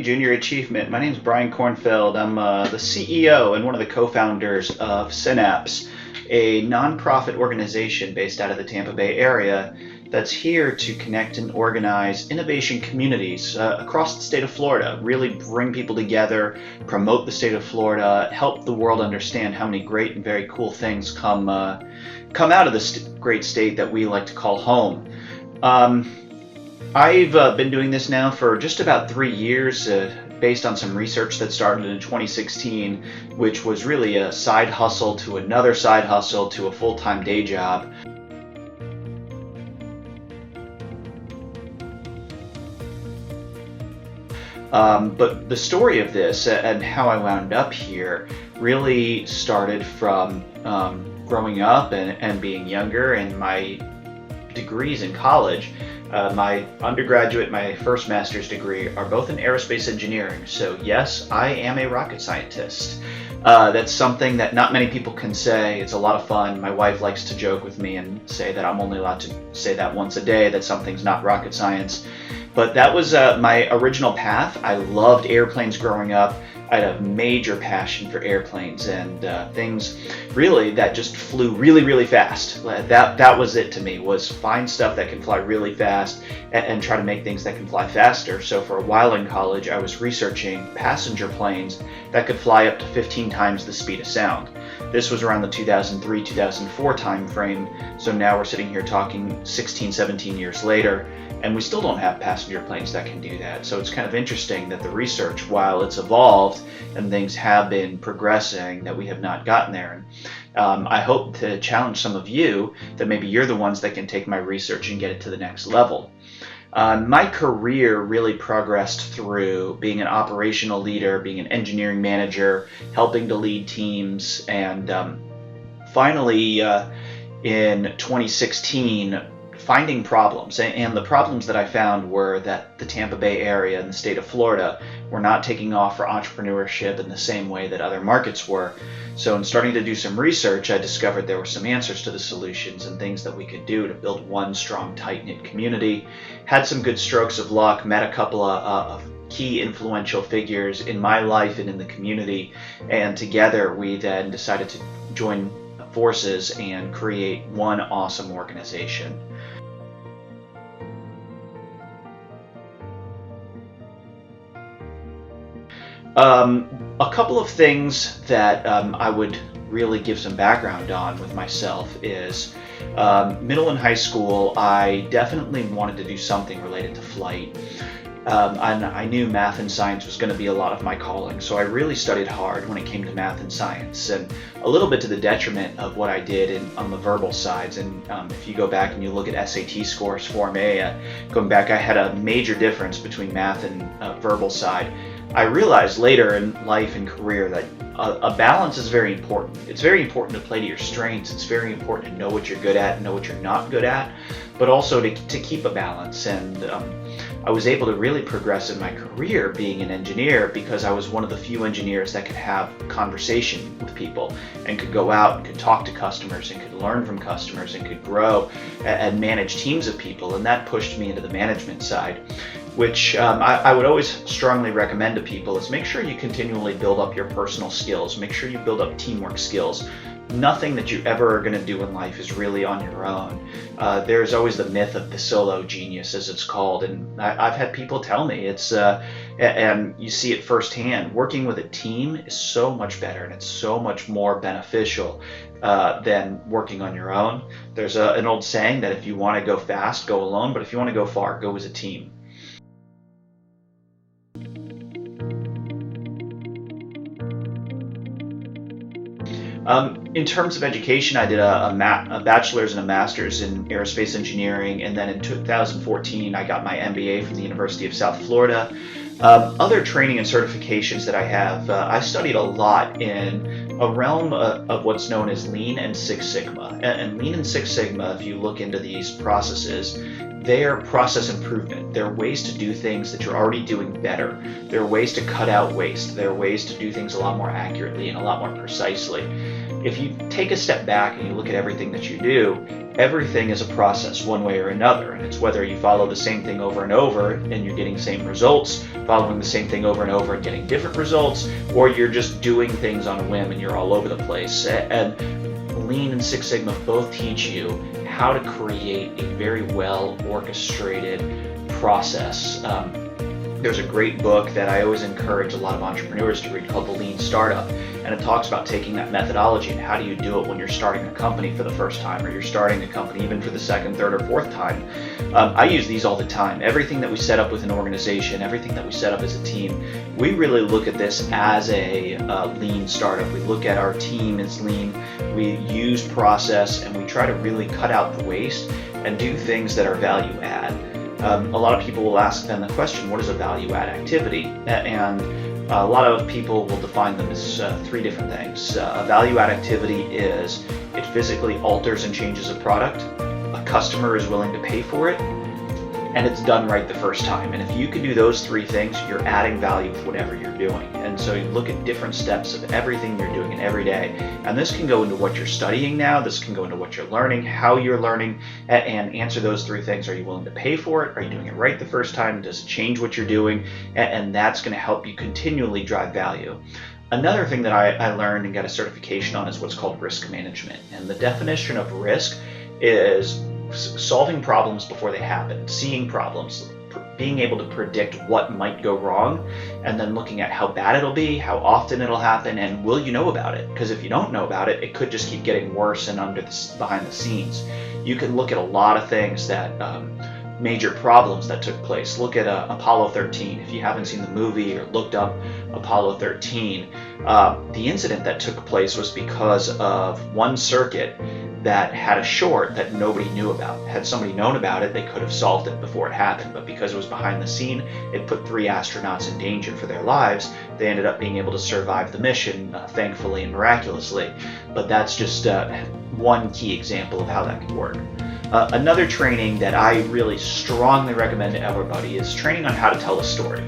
Junior Achievement. My name is Brian Kornfeld. I'm the CEO and one of the co-founders of Synapse, a nonprofit organization based out of the Tampa Bay area that's here to connect and organize innovation communities across the state of Florida, really bring people together, promote the state of Florida, help the world understand how many great and very cool things come out of this great state that we like to call home. I've been doing this now for just about 3 years, based on some research that started in 2016, which was really a side hustle to another side hustle to a full-time day job. But the story of this and how I wound up here really started from growing up and being younger, and my degrees in college. My undergraduate, my first master's degree are both in aerospace engineering. So yes, I am a rocket scientist. That's something that not many people can say. It's a lot of fun. My wife likes to joke with me and say that I'm only allowed to say that once a day, that something's not rocket science. But that was my original path. I loved airplanes growing up. I had a major passion for airplanes and things really that just flew really, really fast. That was it to me, was find stuff that can fly really fast and try to make things that can fly faster. So for a while in college, I was researching passenger planes that could fly up to 15 times the speed of sound. This was around the 2003-2004 time frame. So now we're sitting here talking 16, 17 years later, and we still don't have passenger planes that can do that. So it's kind of interesting that the research, while it's evolved and things have been progressing, that we have not gotten there. And I hope to challenge some of you that maybe you're the ones that can take my research and get it to the next level. My career really progressed through being an operational leader, being an engineering manager, helping to lead teams, and finally in 2016, finding problems. And the problems that I found were that the Tampa Bay area and the state of Florida were not taking off for entrepreneurship in the same way that other markets were. So in starting to do some research, I discovered there were some answers to the solutions and things that we could do to build one strong, tight-knit community. Had some good strokes of luck, met a couple of key influential figures in my life and in the community, and together we then decided to join forces and create one awesome organization. A couple of things that I would really give some background on with myself is middle and high school, I definitely wanted to do something related to flight. And I knew math and science was going to be a lot of my calling, so I really studied hard when it came to math and science, and a little bit to the detriment of what I did on the verbal sides. And if you go back and you look at SAT scores for me, going back, I had a major difference between math and verbal side. I realized later in life and career that a balance is very important. It's very important to play to your strengths. It's very important to know what you're good at and know what you're not good at, but also to keep a balance. And I was able to really progress in my career being an engineer because I was one of the few engineers that could have conversation with people and could go out and could talk to customers and could learn from customers and could grow and manage teams of people. And that pushed me into the management side, which I would always strongly recommend to people, is make sure you continually build up your personal skills. Make sure you build up teamwork skills. Nothing that you ever are going to do in life is really on your own. There's always the myth of the solo genius, as it's called, and I've had people tell me it's, and you see it firsthand, working with a team is so much better and it's so much more beneficial than working on your own. There's an old saying that if you want to go fast, go alone, but if you want to go far, go as a team. In terms of education, I did a bachelor's and a master's in aerospace engineering, and then in 2014 I got my MBA from the University of South Florida. Other training and certifications that I have, I studied a lot in a realm of what's known as Lean and Six Sigma. And Lean and Six Sigma, if you look into these processes, they're process improvement. They're ways to do things that you're already doing better. They're ways to cut out waste. They're ways to do things a lot more accurately and a lot more precisely. if you take a step back and you look at everything that you do, everything is a process one way or another. And it's whether you follow the same thing over and over and you're getting same results, following the same thing over and over and getting different results, or you're just doing things on a whim and you're all over the place. And Lean and Six Sigma both teach you how to create a very well orchestrated process. There's a great book that I always encourage a lot of entrepreneurs to read called The Lean Startup, and it talks about taking that methodology and how do you do it when you're starting a company for the first time, or you're starting a company even for the second, third, or fourth time. I use these all the time. Everything that we set up with an organization, everything that we set up as a team, we really look at this as a lean startup. We look at our team as lean. We use process, and we try to really cut out the waste and do things that are value add. A lot of people will ask then the question, what is a value add activity? And a lot of people will define them as three different things. A value add activity is it physically alters and changes a product, a customer is willing to pay for it, and it's done right the first time. And if you can do those three things, you're adding value with whatever you're doing. And so you look at different steps of everything you're doing in every day. And this can go into what you're studying now, this can go into what you're learning, how you're learning, and answer those three things. Are you willing to pay for it? Are you doing it right the first time? Does it change what you're doing? And that's going to help you continually drive value. Another thing that I learned and got a certification on is what's called risk management. And the definition of risk is solving problems before they happen, seeing problems, being able to predict what might go wrong, and then looking at how bad it'll be, how often it'll happen, and will you know about it? Because if you don't know about it, it could just keep getting worse and behind the scenes. You can look at a lot of things that major problems that took place. Look at Apollo 13. If you haven't seen the movie or looked up Apollo 13, the incident that took place was because of one circuit that had a short that nobody knew about. Had somebody known about it, they could have solved it before it happened, but because it was behind the scene, it put 3 astronauts in danger for their lives. They ended up being able to survive the mission, thankfully and miraculously. But that's just one key example of how that can work. Another training that I really strongly recommend to everybody is training on how to tell a story.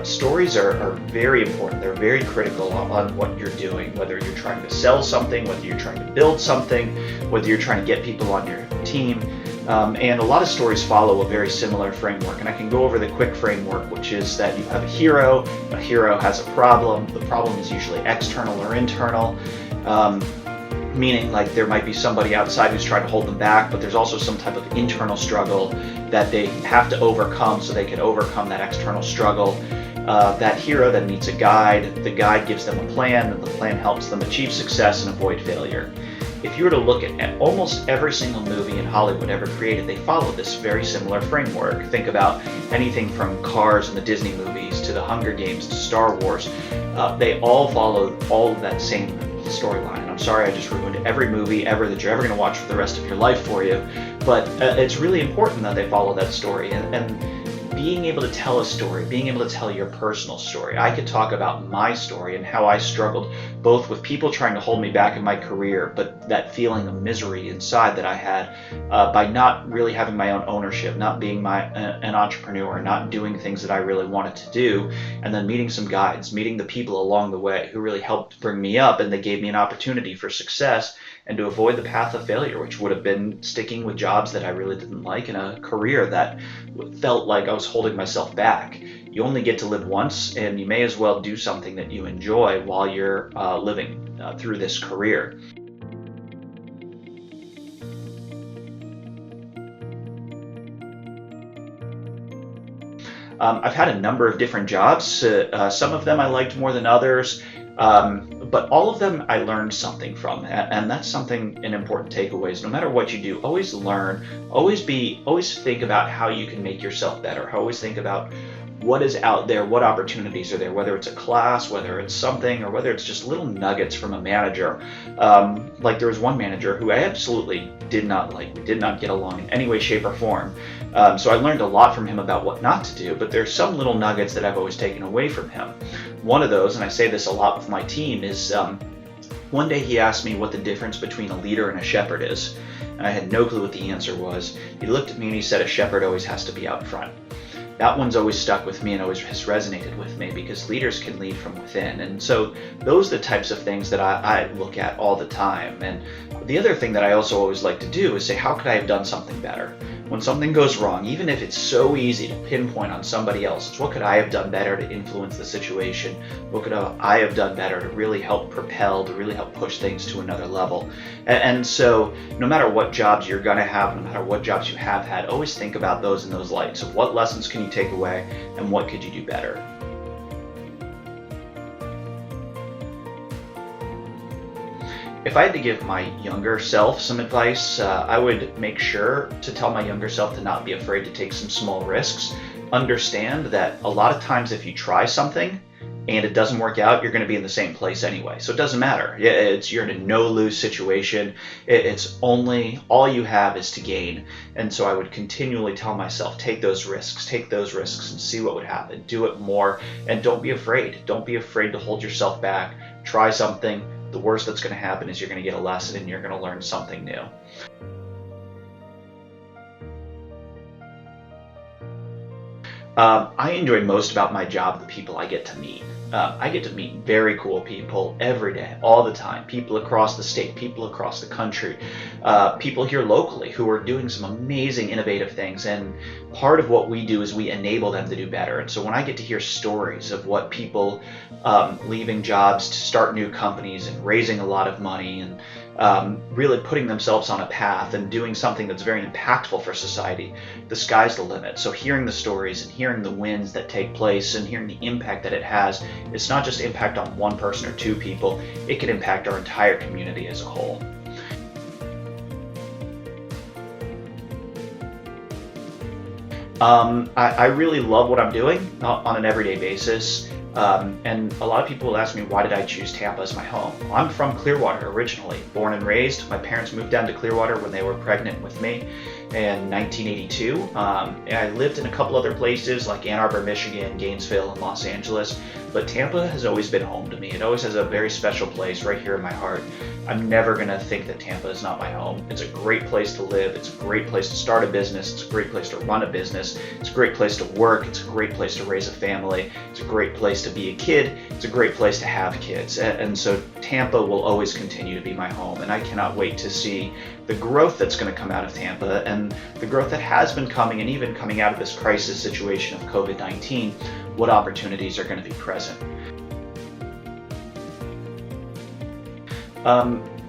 Stories are very important. They're very critical on what you're doing, whether you're trying to sell something, whether you're trying to build something, whether you're trying to get people on your team. And a lot of stories follow a very similar framework. And I can go over the quick framework, which is that you have a hero has a problem. The problem is usually external or internal. Meaning like there might be somebody outside who's trying to hold them back, but there's also some type of internal struggle that they have to overcome so they can overcome that external struggle. That hero then needs a guide. The guide gives them a plan, and the plan helps them achieve success and avoid failure. If you were to look at almost every single movie in Hollywood ever created, they follow this very similar framework. Think about anything from Cars and the Disney movies to the Hunger Games to Star Wars. They all follow all of that same storyline. And I'm sorry I just ruined every movie ever that you're ever going to watch for the rest of your life for you, but it's really important that they follow that story. And being able to tell a story, being able to tell your personal story. I could talk about my story and how I struggled both with people trying to hold me back in my career, but that feeling of misery inside that I had by not really having my own ownership, not being an entrepreneur, not doing things that I really wanted to do, and then meeting some guides, meeting the people along the way who really helped bring me up, and they gave me an opportunity for success and to avoid the path of failure, which would have been sticking with jobs that I really didn't like in a career that felt like I was holding myself back. You only get to live once, and you may as well do something that you enjoy while you're living through this career. I've had a number of different jobs. Some of them I liked more than others. But all of them I learned something from, and that's an important takeaway is no matter what you do, always learn, always think about how you can make yourself better. Always think about what is out there, what opportunities are there, whether it's a class, whether it's something, or whether it's just little nuggets from a manager. Like there was one manager who I absolutely did not like. We did not get along in any way, shape, or form. So I learned a lot from him about what not to do, but there's some little nuggets that I've always taken away from him. One of those, and I say this a lot with my team, is one day he asked me what the difference between a leader and a shepherd is. And I had no clue what the answer was. He looked at me and he said, a shepherd always has to be out front. that one's always stuck with me and always has resonated with me, because leaders can lead from within. And so those are the types of things that I look at all the time. And the other thing that I also always like to do is say, how could I have done something better? When something goes wrong, even if it's so easy to pinpoint on somebody else, it's what could I have done better to influence the situation? What could I have done better to really help propel, to really help push things to another level? And so no matter what jobs you're going to have, no matter what jobs you have had, always think about those in those lights of what lessons can you take away and what could you do better? If I had to give my younger self some advice, I would make sure to tell my younger self to not be afraid to take some small risks. Understand that a lot of times if you try something and it doesn't work out, you're going to be in the same place anyway. So it doesn't matter. You're in a no-lose situation. It's only, all you have is to gain. And so I would continually tell myself, take those risks and see what would happen. Do it more, and don't be afraid. Don't be afraid to hold yourself back. Try something. The worst that's going to happen is you're going to get a lesson and you're going to learn something new. I enjoy most about my job the people I get to meet. I get to meet very cool people every day, all the time. People across the state, people across the country, people here locally who are doing some amazing, innovative things. And part of what we do is we enable them to do better. And so when I get to hear stories of what people leaving jobs to start new companies and raising a lot of money and really putting themselves on a path and doing something that's very impactful for society, the sky's the limit. So hearing the stories and hearing the wins that take place and hearing the impact that it has, it's not just impact on one person or two people, it can impact our entire community as a whole. I really love what I'm doing on an everyday basis. And a lot of people will ask me, why did I choose Tampa as my home? Well, I'm from Clearwater originally, born and raised. My parents moved down to Clearwater when they were pregnant with me in 1982. I lived in a couple other places like Ann Arbor, Michigan, Gainesville, and Los Angeles, but Tampa has always been home to me. It always has a very special place right here in my heart. I'm never going to think that Tampa is not my home. It's a great place to live. It's a great place to start a business. It's a great place to run a business. It's a great place to work. It's a great place to raise a family. It's a great place to be a kid. It's a great place to have kids. And so Tampa will always continue to be my home. And I cannot wait to see the growth that's going to come out of Tampa and the growth that has been coming, and even coming out of this crisis situation of COVID-19, what opportunities are going to be present.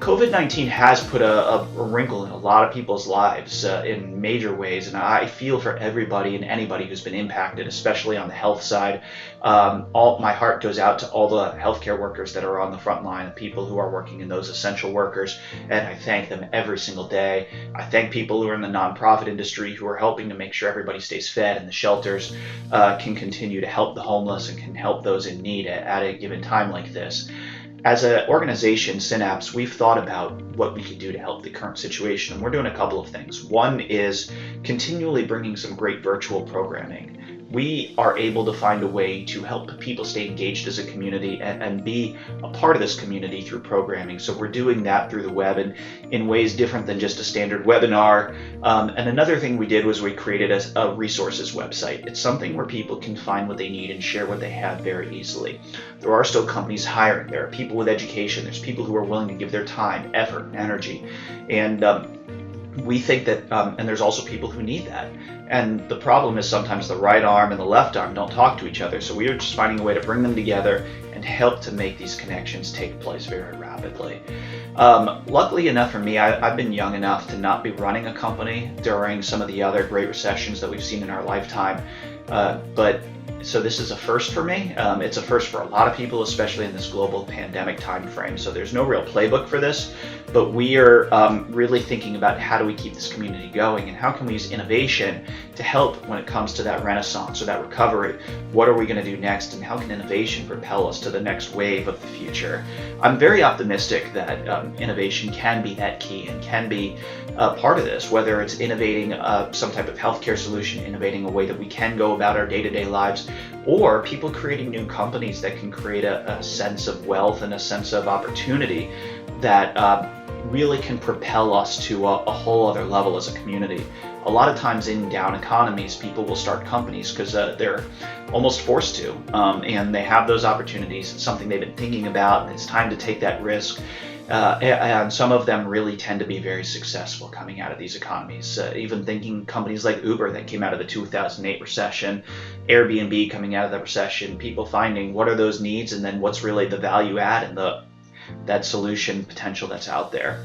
COVID-19 has put a wrinkle in a lot of people's lives in major ways, and I feel for everybody and anybody who's been impacted, especially on the health side. My heart goes out to all the healthcare workers that are on the front line, the people who are working in those essential workers, and I thank them every single day. I thank people who are in the nonprofit industry who are helping to make sure everybody stays fed and the shelters can continue to help the homeless and can help those in need at a given time like this. As an organization, Synapse, we've thought about what we could do to help the current situation, and we're doing a couple of things. One is continually bringing some great virtual programming. We are able to find a way to help people stay engaged as a community and be a part of this community through programming. So we're doing that through the web and in ways different than just a standard webinar. And another thing we did was we created a resources website. It's something where people can find what they need and share what they have very easily. There are still companies hiring. There are people with education. There's people who are willing to give their time, effort, and energy. And we think that, and there's also people who need that. And the problem is sometimes the right arm and the left arm don't talk to each other. So we are just finding a way to bring them together and help to make these connections take place very rapidly. Luckily enough for me, I've been young enough to not be running a company during some of the other great recessions that we've seen in our lifetime. So this is a first for me. It's a first for a lot of people, especially in this global pandemic time frame. So there's no real playbook for this, but we are really thinking about how do we keep this community going and how can we use innovation to help when it comes to that renaissance or that recovery. What are we going to do next, and how can innovation propel us to the next wave of the future? I'm very optimistic that innovation can be that key and can be part of this, whether it's innovating some type of healthcare solution, innovating a way that we can go about our day-to-day lives, or people creating new companies that can create a sense of wealth and a sense of opportunity that really can propel us to a whole other level as a community. a lot of times in down economies, people will start companies because they're almost forced to, and they have those opportunities. It's something they've been thinking about, and it's time to take that risk. And some of them really tend to be very successful coming out of these economies. Even thinking companies like Uber that came out of the 2008 recession, Airbnb coming out of the recession, people finding what are those needs and then what's really the value add and that solution potential that's out there.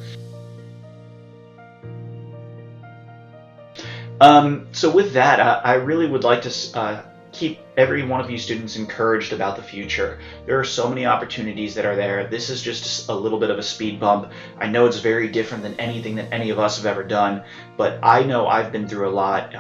So with that, I really would like to keep every one of you students encouraged about the future. There are so many opportunities that are there. This is just a little bit of a speed bump. I know it's very different than anything that any of us have ever done, but I know I've been through a lot,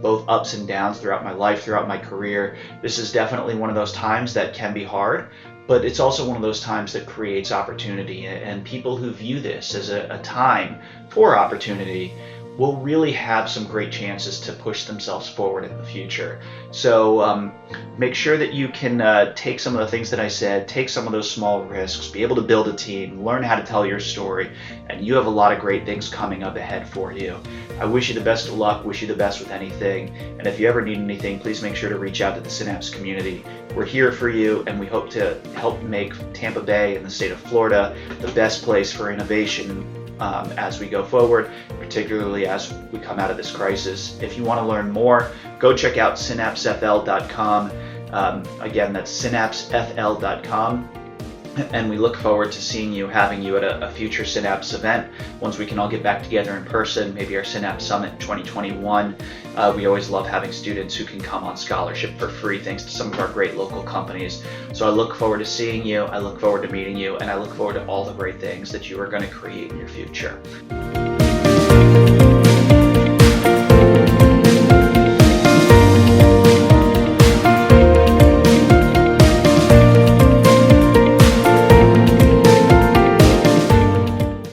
both ups and downs throughout my life, throughout my career. This is definitely one of those times that can be hard, but it's also one of those times that creates opportunity, and people who view this as a time for opportunity will really have some great chances to push themselves forward in the future. So make sure that you can take some of the things that I said, take some of those small risks, be able to build a team, learn how to tell your story, and you have a lot of great things coming up ahead for you. I wish you the best of luck, wish you the best with anything, and if you ever need anything, please make sure to reach out to the Synapse community. We're here for you, and we hope to help make Tampa Bay and the state of Florida the best place for innovation as we go forward, particularly as we come out of this crisis. If you want to learn more, go check out synapsefl.com. Again, that's synapsefl.com. And we look forward to seeing you, having you at a future Synapse event once we can all get back together in person, maybe our Synapse Summit in 2021. We always love having students who can come on scholarship for free thanks to some of our great local companies. So I look forward to seeing you, I look forward to meeting you, and I look forward to all the great things that you are going to create in your future.